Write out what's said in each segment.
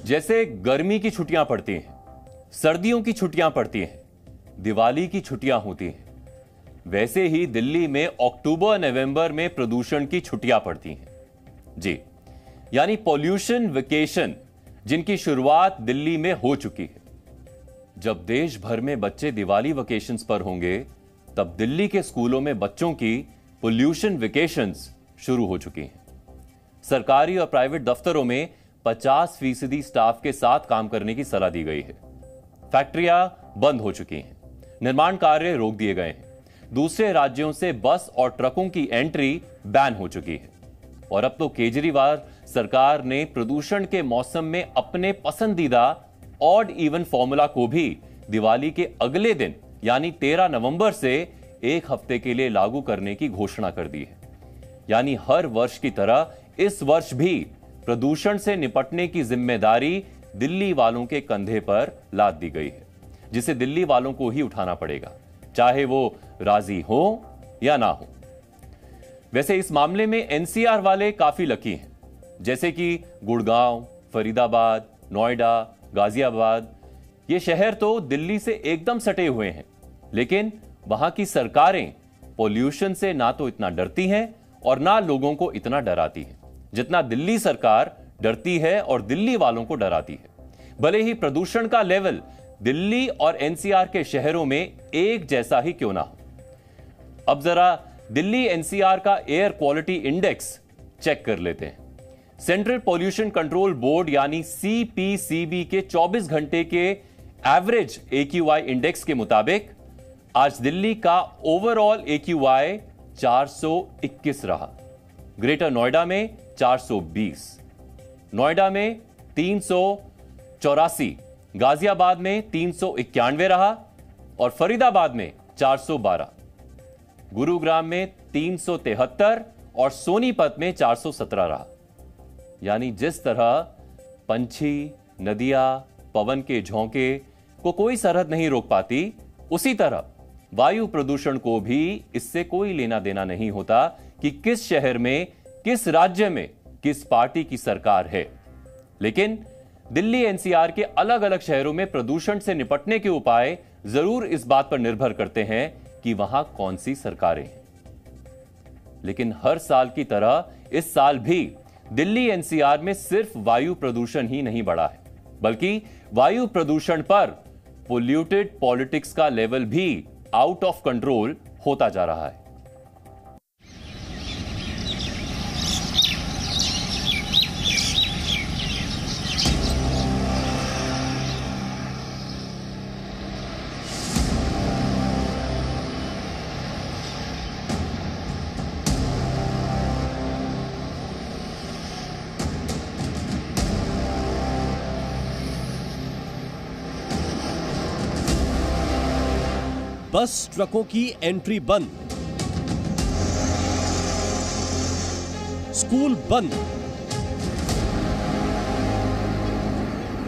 जैसे गर्मी की छुट्टियां पड़ती हैं, सर्दियों की छुट्टियां पड़ती हैं, दिवाली की छुट्टियां होती हैं, वैसे ही दिल्ली में अक्टूबर नवंबर में प्रदूषण की छुट्टियां पड़ती हैं। जी, यानी पॉल्यूशन वेकेशन जिनकी शुरुआत दिल्ली में हो चुकी है। जब देश भर में बच्चे दिवाली वेकेशंस पर होंगे, तब दिल्ली के स्कूलों में बच्चों की पॉल्यूशन वेकेशंस शुरू हो चुकी हैं। सरकारी और प्राइवेट दफ्तरों में 50% स्टाफ के साथ काम करने की सलाह दी गई है। फैक्ट्रियां बंद हो चुकी हैं, निर्माण कार्य रोक दिए गए हैं, दूसरे राज्यों से बस और ट्रकों की एंट्री बैन हो चुकी है। और अब तो केजरीवाल सरकार ने प्रदूषण के मौसम में अपने पसंदीदा ऑड इवन फॉर्मूला को भी दिवाली के अगले दिन यानी 13 नवंबर से एक हफ्ते के लिए लागू करने की घोषणा कर दी है। यानी हर वर्ष की तरह इस वर्ष भी प्रदूषण से निपटने की जिम्मेदारी दिल्ली वालों के कंधे पर लाद दी गई है, जिसे दिल्ली वालों को ही उठाना पड़ेगा, चाहे वो राजी हो या ना हो। वैसे इस मामले में एनसीआर वाले काफी लकी हैं, जैसे कि गुड़गांव, फरीदाबाद, नोएडा, गाजियाबाद। ये शहर तो दिल्ली से एकदम सटे हुए हैं, लेकिन वहां की सरकारें पॉल्यूशन से ना तो इतना डरती हैं और ना लोगों को इतना डराती हैं जितना दिल्ली सरकार डरती है और दिल्ली वालों को डराती है। भले ही प्रदूषण का लेवल दिल्ली और एनसीआर के शहरों में एक जैसा ही क्यों ना हो। अब जरा दिल्ली एनसीआर का एयर क्वालिटी इंडेक्स चेक कर लेते हैं। सेंट्रल पॉल्यूशन कंट्रोल बोर्ड यानी सीपीसीबी के 24 घंटे के एवरेज एक्यूआई इंडेक्स के मुताबिक आज दिल्ली का ओवरऑल एक्यूआई 421 रहा। ग्रेटर नोएडा में 420, नोएडा में 384, गाजियाबाद में 391 रहा और फरीदाबाद में 412, गुरुग्राम में 373 और सोनीपत में 417 रहा। यानी जिस तरह पंछी, नदियां, पवन के झोंके को कोई सरहद नहीं रोक पाती, उसी तरह वायु प्रदूषण को भी इससे कोई लेना देना नहीं होता कि किस शहर में, किस राज्य में किस पार्टी की सरकार है। लेकिन दिल्ली एनसीआर के अलग अलग शहरों में प्रदूषण से निपटने के उपाय जरूर इस बात पर निर्भर करते हैं कि वहां कौन सी सरकारें हैं। लेकिन हर साल की तरह इस साल भी दिल्ली एनसीआर में सिर्फ वायु प्रदूषण ही नहीं बढ़ा है, बल्कि वायु प्रदूषण पर पोल्यूटेड पॉलिटिक्स का लेवल भी आउट ऑफ कंट्रोल होता जा रहा है। बस ट्रकों की एंट्री बंद, स्कूल बंद,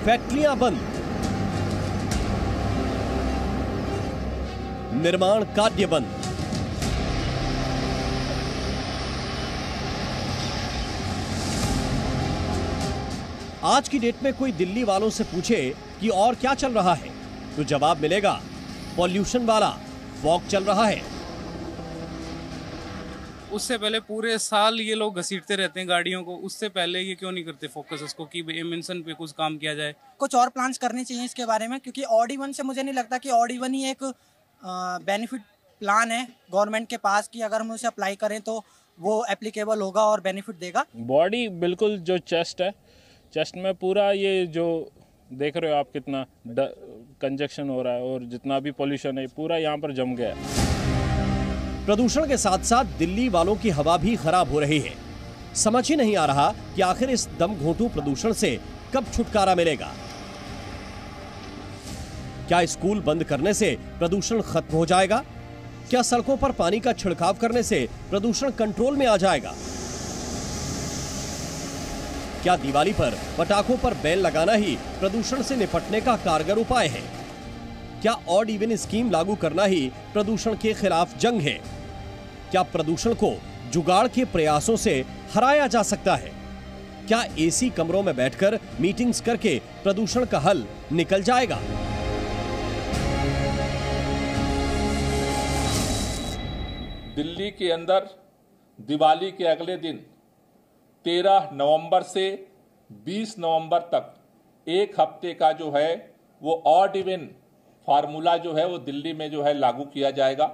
फैक्ट्रियां बंद, निर्माण कार्य बंद। आज की डेट में कोई दिल्ली वालों से पूछे कि और क्या चल रहा है, तो जवाब मिलेगा पॉल्यूशन वाला फॉग चल रहा है। उससे पहले पूरे साल ये लोग घसीटते रहते हैं गाड़ियों को, उससे पहले ये क्यों नहीं करते फोकस इसको कि एमिशन पे कुछ काम किया जाए। कुछ और प्लान्स करने चाहिए इसके बारे में, क्योंकि ऑड इवन से मुझे नहीं लगता कि ऑड इवन ही एक बेनिफिट प्लान है गवर्नमेंट के पास कि अगर हम उसे अप्लाई करें तो वो एप्लीकेबल होगा और बेनिफिट देगा। बॉडी बिल्कुल जो चेस्ट है, चेस्ट में पूरा ये जो देख रहे हो आप कितना कंजक्शन हो रहा है और जितना भी पोल्यूशन है पूरा यहाँ पर जम गया है। प्रदूषण के साथ साथ दिल्ली वालों की हवा भी खराब हो रही है। समझ ही नहीं आ रहा कि आखिर इस दम घोंटू प्रदूषण से कब छुटकारा मिलेगा। क्या स्कूल बंद करने से प्रदूषण खत्म हो जाएगा? क्या सड़कों पर पानी का छिड़काव करने से प्रदूषण कंट्रोल में आ जाएगा? क्या दिवाली पर पटाखों पर बैन लगाना ही प्रदूषण से निपटने का कारगर उपाय है? क्या ऑड इवन स्कीम लागू करना ही प्रदूषण के खिलाफ जंग है? क्या प्रदूषण को जुगाड़ के प्रयासों से हराया जा सकता है? क्या एसी कमरों में बैठकर मीटिंग्स करके प्रदूषण का हल निकल जाएगा? दिल्ली के अंदर दिवाली के अगले दिन 13 नवंबर से 20 नवंबर तक एक हफ्ते का जो है वो ऑड इवन फार्मूला जो है वो दिल्ली में जो है लागू किया जाएगा।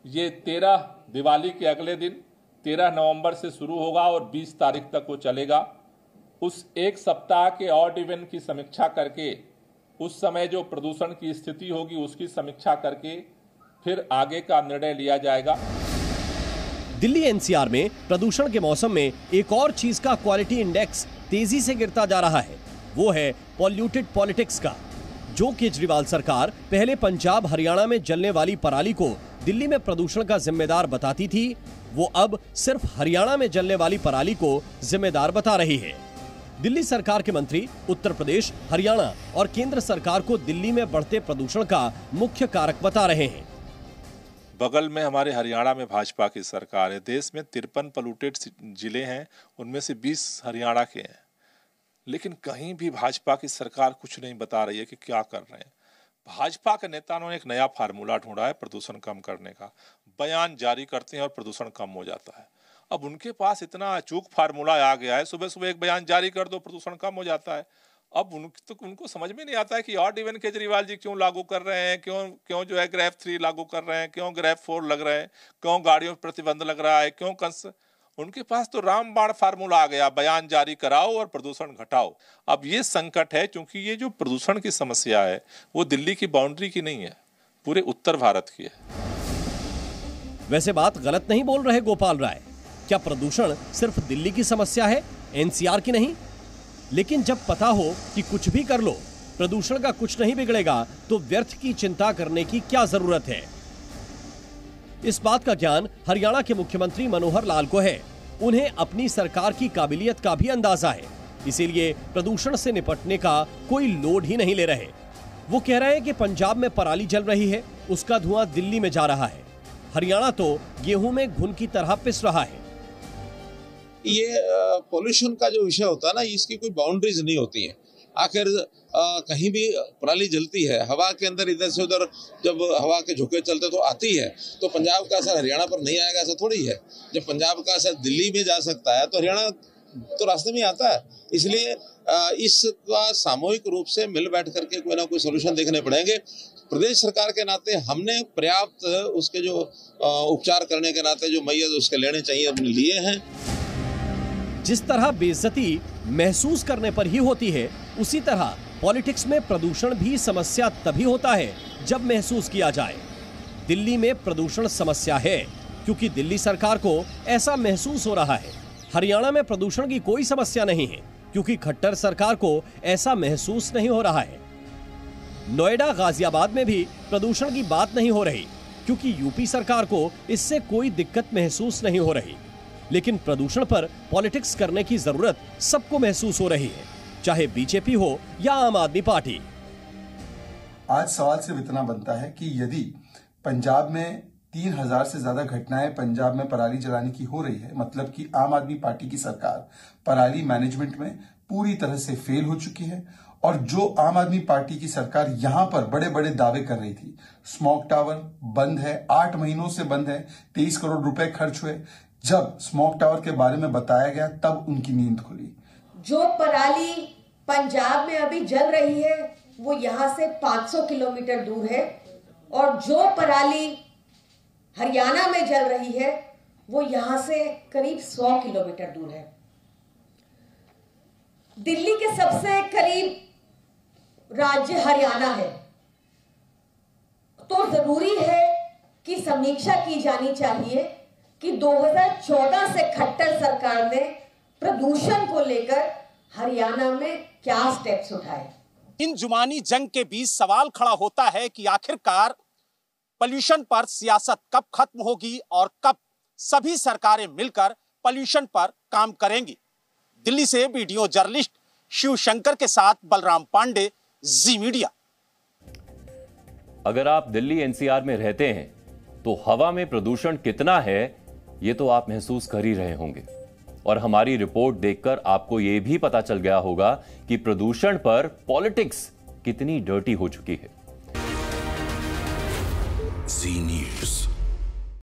ये 13 दिवाली के अगले दिन 13 नवंबर से शुरू होगा और 20 तारीख तक वो चलेगा। उस एक सप्ताह के ऑड इवन की समीक्षा करके उस समय जो प्रदूषण की स्थिति होगी उसकी समीक्षा करके फिर आगे का निर्णय लिया जाएगा। दिल्ली एनसीआर में प्रदूषण के मौसम में एक और चीज का क्वालिटी इंडेक्स तेजी से गिरता जा रहा है, वो है पॉल्यूटेड पॉलिटिक्स का। जो केजरीवाल सरकार पहले पंजाब हरियाणा में जलने वाली पराली को दिल्ली में प्रदूषण का जिम्मेदार बताती थी, वो अब सिर्फ हरियाणा में जलने वाली पराली को जिम्मेदार बता रही है। दिल्ली सरकार के मंत्री उत्तर प्रदेश, हरियाणा और केंद्र सरकार को दिल्ली में बढ़ते प्रदूषण का मुख्य कारक बता रहे हैं। बगल में हमारे हरियाणा में भाजपा की सरकार है। देश में 53 पोल्यूटेड जिले हैं, उनमें से 20 हरियाणा के हैं, लेकिन कहीं भी भाजपा की सरकार कुछ नहीं बता रही है कि क्या कर रहे हैं। भाजपा के नेताओं ने एक नया फार्मूला ढूंढा है प्रदूषण कम करने का। बयान जारी करते हैं और प्रदूषण कम हो जाता है। अब उनके पास इतना अचूक फार्मूला आ गया है, सुबह सुबह एक बयान जारी कर दो प्रदूषण कम हो जाता है। अब उनको समझ में नहीं आता है कि ऑड इवन केजरीवाल जी क्यों लागू कर रहे हैं, क्यों जो है ग्रेफ 3 लागू कर रहे हैं, क्यों ग्रेफ 4 लग रहे हैं, क्यों गाड़ियों पर प्रतिबंध लग रहा है, क्यों उनके पास तो रामबाण फार्मूला आ गया, बयान जारी कराओ और प्रदूषण घटाओ। अब ये संकट है क्योंकि ये जो प्रदूषण की समस्या है वो दिल्ली की बाउंड्री की नहीं है, पूरे उत्तर भारत की है। वैसे बात गलत नहीं बोल रहे गोपाल राय। क्या प्रदूषण सिर्फ दिल्ली की समस्या है, एनसीआर की नहीं? लेकिन जब पता हो कि कुछ भी कर लो प्रदूषण का कुछ नहीं बिगड़ेगा तो व्यर्थ की चिंता करने की क्या जरूरत है? इस बात का ज्ञान हरियाणा के मुख्यमंत्री मनोहर लाल को है। उन्हें अपनी सरकार की काबिलियत का भी अंदाजा है, इसीलिए प्रदूषण से निपटने का कोई लोड ही नहीं ले रहे। वो कह रहे हैं कि पंजाब में पराली जल रही है, उसका धुआं दिल्ली में जा रहा है। हरियाणा तो गेहूं में घुन की तरह पिस रहा है। ये पोल्यूशन का जो विषय होता है ना, इसकी कोई बाउंड्रीज नहीं होती है। आखिर कहीं भी पराली जलती है, हवा के अंदर इधर से उधर जब हवा के झोंके चलते तो आती है, तो पंजाब का असर हरियाणा पर नहीं आएगा ऐसा थोड़ी है। जब पंजाब का असर दिल्ली में जा सकता है तो हरियाणा तो रास्ते में आता है। इसलिए इसका सामूहिक रूप से मिल बैठ करके कोई ना कोई सोल्यूशन देखने पड़ेंगे। प्रदेश सरकार के नाते हमने पर्याप्त उसके जो उपचार करने के नाते जो मैय्यज उसके लेने चाहिए हमने लिए हैं। जिस तरह बेइज्जती महसूस करने पर ही होती है, उसी तरह पॉलिटिक्स में प्रदूषण भी समस्या तभी होता है जब महसूस किया जाए। दिल्ली में प्रदूषण समस्या है क्योंकि दिल्ली सरकार को ऐसा महसूस हो रहा है। हरियाणा में प्रदूषण की कोई समस्या नहीं है क्योंकि खट्टर सरकार को ऐसा महसूस नहीं हो रहा है। नोएडा, गाजियाबाद में भी प्रदूषण की बात नहीं हो रही क्योंकि यूपी सरकार को इससे कोई दिक्कत महसूस नहीं हो रही। लेकिन प्रदूषण पर पॉलिटिक्स करने की जरूरत सबको महसूस हो रही है, चाहे बीजेपी हो या आम आदमी पार्टी। आज सवाल सिर्फ इतना बनता है कि यदि पंजाब में 3000 से ज्यादा घटनाएं पंजाब में पराली जलाने की हो रही है, मतलब कि आम आदमी पार्टी की सरकार पराली मैनेजमेंट में पूरी तरह से फेल हो चुकी है। और जो आम आदमी पार्टी की सरकार यहां पर बड़े बड़े दावे कर रही थी, स्मोक टावर बंद है, 8 महीनों से बंद है, 23 करोड़ रुपए खर्च हुए। जब स्मोक टावर के बारे में बताया गया तब उनकी नींद खुली। जो पराली पंजाब में अभी जल रही है वो यहां से 500 किलोमीटर दूर है, और जो पराली हरियाणा में जल रही है वो यहां से करीब 100 किलोमीटर दूर है। दिल्ली के सबसे करीब राज्य हरियाणा है, तो जरूरी है कि समीक्षा की जानी चाहिए कि 2014 से खट्टर सरकार ने प्रदूषण को लेकर हरियाणा में क्या स्टेप्स उठाए। इन जुबानी जंग के बीच सवाल खड़ा होता है कि आखिरकार पॉल्यूशन पर सियासत कब खत्म होगी और कब सभी सरकारें मिलकर पॉल्यूशन पर काम करेंगी। दिल्ली से वीडियो जर्नलिस्ट शिव शंकर के साथ बलराम पांडे, जी मीडिया। अगर आप दिल्ली एनसीआर में रहते हैं तो हवा में प्रदूषण कितना है ये तो आप महसूस कर ही रहे होंगे। और हमारी रिपोर्ट देखकर आपको यह भी पता चल गया होगा कि प्रदूषण पर पॉलिटिक्स कितनी डर्टी हो चुकी है। जी न्यूज़।